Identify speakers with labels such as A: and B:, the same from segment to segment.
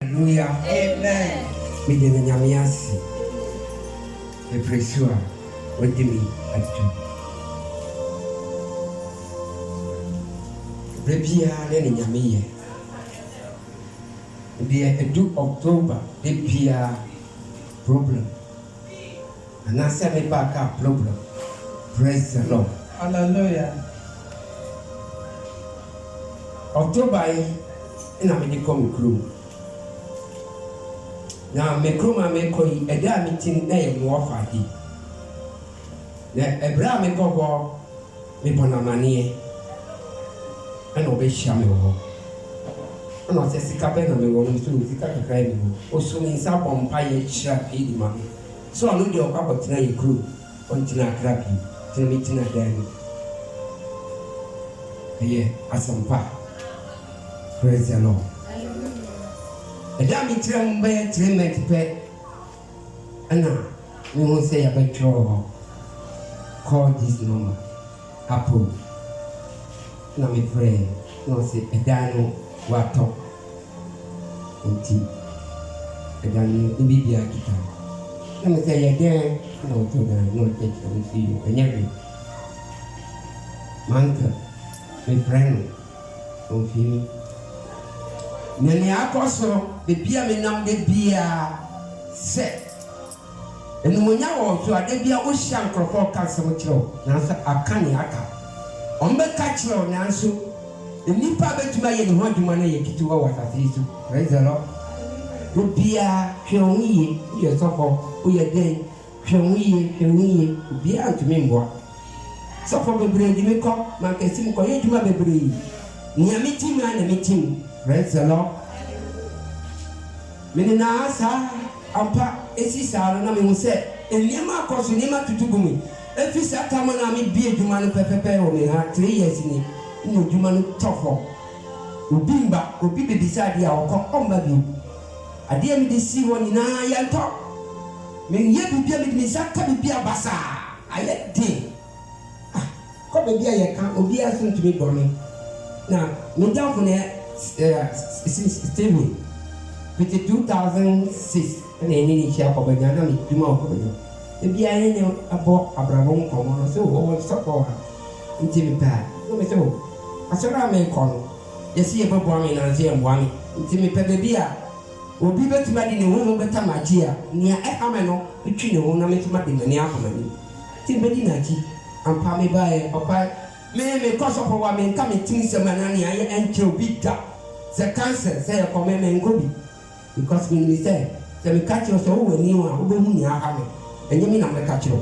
A: Hallelujah.
B: Amen.
A: Me de nyamiasi. E presua. Wodimi atu. Rebia le nyamiye. Dia edu October rebia problem. Anasa me baka problem. Praise the Lord.
B: Hallelujah.
A: October ina me come crew. Na me crew ma me koi eda meeting na ye mo fadi. Na ebra me gogo me bonamanie. Ana obe hia me ho. Ana se sika be na me wo no so sika kakra me ho. Oso ni nsa bompa ye hia e di ma. So anu de okwa tina ye crew. On tina krapi. Tina me tina dan. Yeah, asampa. Praise the Lord. Eda mi tram be treatment pe. Ana me won say about your call this number. Apple. Na me pray. No say eda no wato. Nti eda ni bibia kita. Na me say again no to da no take to see you. Enyewe. Manka. Me friend. Confirm. Nene akoso bebia me nam de bia se enu monya wo so ade bia o hia nkrofo ka sem kiro na so aka ne aka ombe ka kiro na so nipa betuma ye ne ho adwuma na ye kitiwa wasase isu praise the Lord bia hwonye ye sofo o ye den hwonye bia antumi mboa sofo bebre di me ko ma kesim ko ye dwuma bebre ni amiti ma na mitim. Praise the Lord. Menina sa ampa esi sa na me hu se eniema akoso niema tutugumi efisa tamo na me bie dwuma no pepepe o me ha 3 years ni no dwuma no tofo obi bebisa dia okọ omba bi ade mi de si woni na yanto me ye bibia me saka bibia basa aye de ko bibia ye kan obi aso ntumi boni na me jamfo ne Steve, with 2006, and any shop of a dynamic tomorrow. The BIN about Abraham Common, so all support into me pad. No, so I saw I may call. You see about one and say one into me pedabia. Will be better mad in the woman better magia near Amano between the woman and my near Hamani. Timbedinaji and Pami by Papa. Me cause of what men come in things a man and kill big da. The cancer say a comment and gobi. Because when we say, the catch us all when you are over hammer, and you mean I'm a catcher.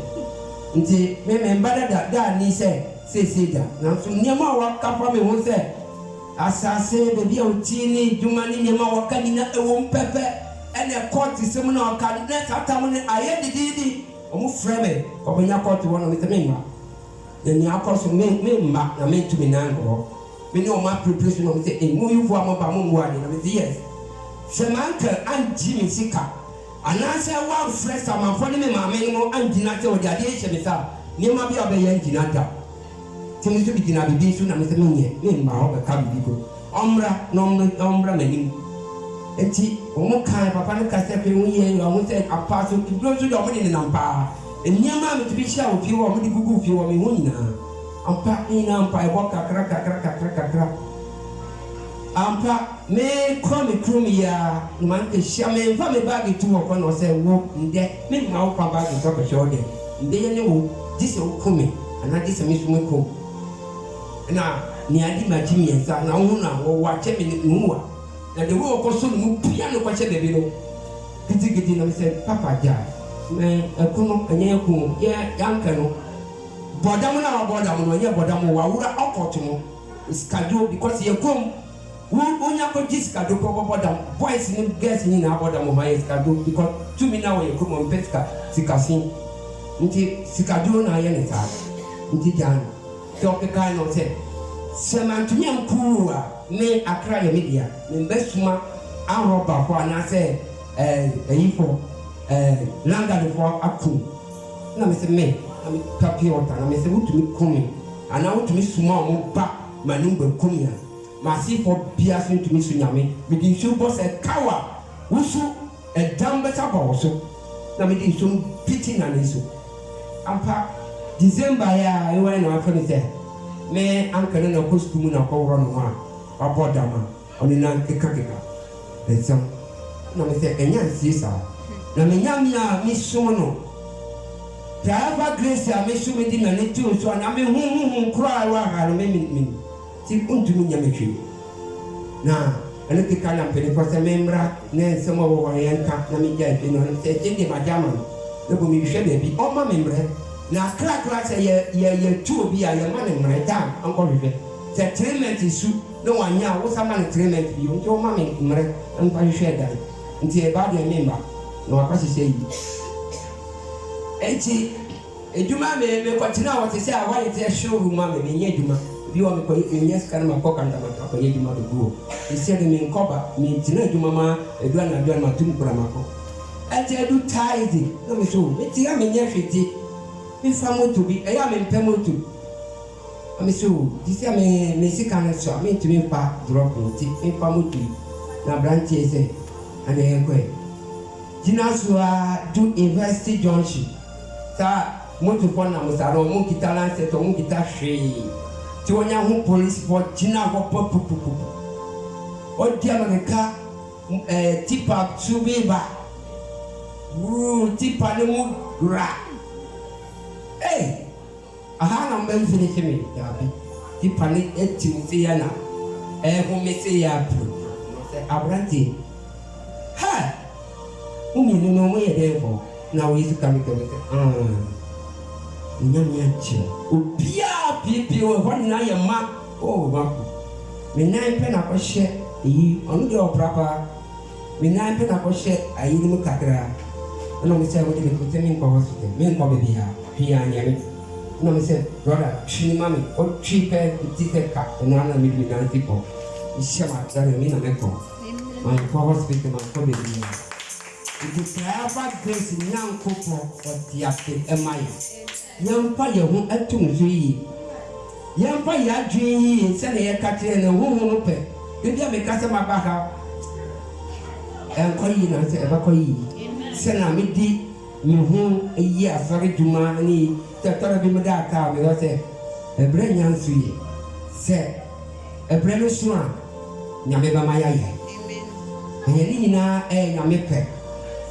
A: Until men better that ni say that. Now, so near my walk up from me won't say. As I say, the dear teeny, do money near my walk in a womb pepper, and a court is seminar can let out I had the didi. Almost frame, or when you caught one of the men. Then you are causing me, Mark, I meant to be nango. We know my preparation of the move for my bamon of the years. Samantha and Jimmy Sika. And I say, one fresh time for me, my minimum and Dinata or the addition is up. Near my baby and Dinata. Timmy to be Dinabi soon and Mr. Minia, name my other cabin. Ombra, many. And see, Omo kind of Papa Casapi, I won't say a parcel to blow to your money in Nampa. And near mamma to be sure if you want me to go if you want me winner. I'm packing up by walk a crack. Ampa me come crew me ya man ke shame fa me bag to work on say wo nde me ma wo pa bag to ko show dem nde ye wo this wo come and this me sumo ko na ni adi ma ji mi ensa na wo na wo wa che me ni wa na de wo ko so mu pia no ko che bebe no gidi na me say papa ja me akuno anya ku ya yanka no bodam na bodam no ye bodam wa wura okot no schedule because ye come Unya ko jiska do ko bodam boys ni girls ni na bodam ma schedule because to me now you come on peska sikasin nti schedule na ye ne ta nti jan to ke kai no se semantumi amkuwa ne akra ye media me besuma aroba ko na se eyifo langa do for aku na me se me na me papiota na me se wutumi kumi ana wutumi suma mo ba manumba kumia Masi for Bias to Miss Yami, with the super said Kawa, wusu edam beta ba so na me di so piti na ne so ampa December ya ewa na afa ni se me ankane na ko school na ko woro no a abodama oni na keka ensam na me se enya nsie na me nyamia me so no Java grace a me so me di na ne tu so na me hu kura wa ha no me ti untumi nyame twi na ene keka na pele ko se membra ne nsemo wo yanka na me ja no se je ma jama no bo mi hwe be bi o ma membra na kra se ye tu obi a ye ma ne mreta anko hwe se treatment su no wanya wo sama ne treatment bi o nti o ma me mre anko hwe da nti e ba de member no akwase se yi enti eduma me kwatina wo te se a wa ye te showroom ma me nye eduma bi wo me ko nye scan ma ko kanda ma ko ye eduma do go e se de me nkoba me tina eduma ma edua na ma tum kura ma ko enti edu tidy no me so me ti ya me nye hweti me fa moto bi e ya me mpe moto me so di se me sika na so me ti me pa drop ti me fa moto na branch ese ana ye ko Jinasua do University Junction. Sa moto pon na musaro mo kita lance to mo kita hwe. Ti wonya ho police for jina go pop. O dia no ka tipa subeba. Tipa ne mu ra. Aha na mbe finish me ya bi. Tipa ne etim se ya na. Ho me se ya pro. Se abranti. Ha! Umi no mo ye there for na we is coming to nyam ya chi obia pipi we ho na ye ma o ba me nan pe na ko hye yi onu de oprapa me nan pe na ko hye ayi ni mu kakra no me say we de ko temi ko hospital me ko be bia hia nya me no me say brother chini mami o tripe ti te ka na na mi nan tipo ishama dare mi na me ko my hospital man ko be bia If you have grace in young couple or the active Emaya, young fire who at 2 3 young fire dream, send a catcher and a woman open. Did you make us a mabaha? And call you not ever call you. Send a midi, you whom a year, sorry to money, the Torabimada without a brain young sweet. Say a brand swan, Yameba Maya. And Yelina, a Yamepe.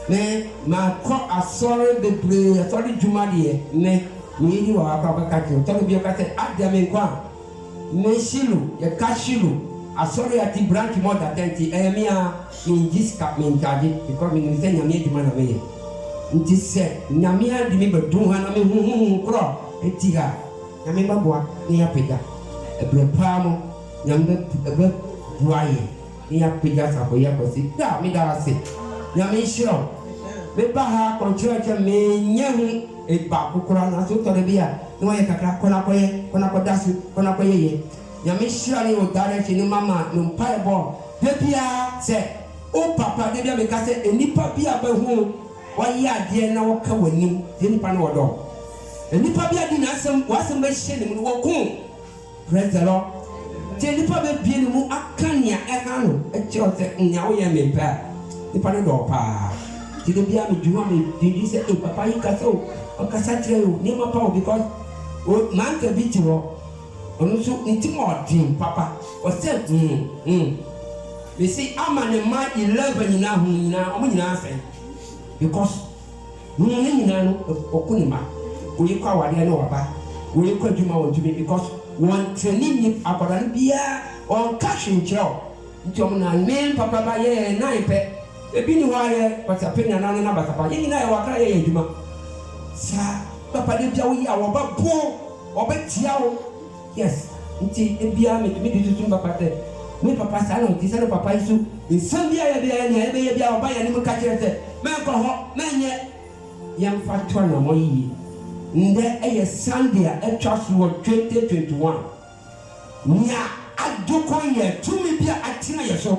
A: Me ma ko asore bebre asore jumade me ni wa akwa ka ti to bi ka se adame kwa me shilu ye ka shilu asore ati branch more than 10 me a in this cap me charge because me say nyame juma na me nti se nyame adi me bedu ha na me hu kro enti ha nyame baboa ni apega ebre pamo nyame ebe buaye ni apega sa ko ya ko si da me da se nyame shiro me ba ha kontracha me nyehu e ba kokora na so tore bia no ye kakra kona ko dasu kona ko ye nyame shiro ni o dare chi ni mama no pai bo de bia se o papa de bia me ka se enipa bia ba hu wa ye ade na wo ka wani de nipa na wodo enipa bia di na asem wasem ba hye ni mu wo kun praise the Lord de nipa be bia ni mu akania e ha no e chiro se nya wo ye me pa nipa no do pa ti de bia me juwa me di se e papa yi ka so o ka sa tire o ni ma pa o because o man ka bi ti wo onu so nti mo din papa o se we see ama ne ma 11 nyina hu nyina o mo nyina afa because ni nyina no okunima o yi kwa wade na waba o yi kwa juma o jumi because one training ni akwada bia on cash in cheo nti o na men papa ba ye na ipe ebi ni waye patapenya na batapa yini na ye wakra ye adwuma sa papa de bia wo yi awoba bo obetia wo yes nti ebia me di tutu papa te me papa sa no ti sa no papa isu nsam bia ye bia ne ebe ye bia oba ye ni mu ka kire te me ko ho me nye yam fatwa na mo yi nde eye Sunday a trust wo 2021 nya adoko ye tumi bia atina ye so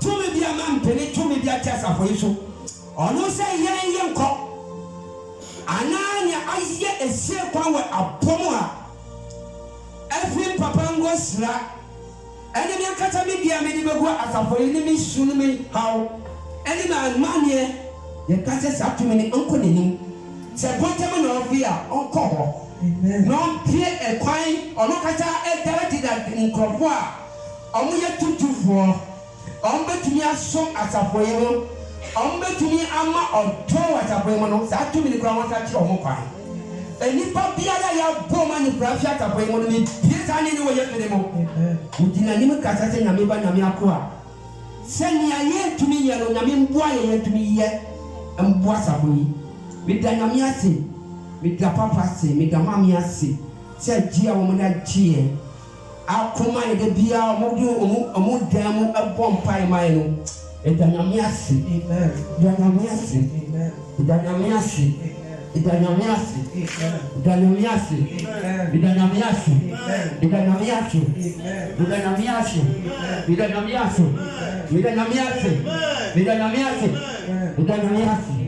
A: tumi bia man pele tumi bia tiasa for isu ono se ye nko ananya aye ese kwa we abomu a every papa ngo sra ene mi akata mi dia me di begu asafo ni mi sunu mi how ene na manie ye ka se sa tumi ni onko nenim se bontem na ofi a onko ho no pie e kwan ono kacha e direct that nkrofo a omo ye tutufo betumi asom asafoye no betumi ama oto asafoye no sa tumi ni kwa wasa kire omo kwan enipa biara ya boma ni prafia asafoye no ni piesa ni wo ye fere mo udina ni mkasa se nyame ba nyame akoa se ni aye tumi ye no nyame mboa ye tumi ye mboa asafoye mida nyame ase mida papa ase mida mami ase se gia wo mo na gie akoma ye de bia omo damu abom pai mai no edanyamiasi amen edanyamiasi amen edanyamiasi edanyamiasi edanyamiasi edanyamiasi edanyamiasi edanyamiasi edanyamiasi edanyamiasi edanyamiasi edanyamiasi.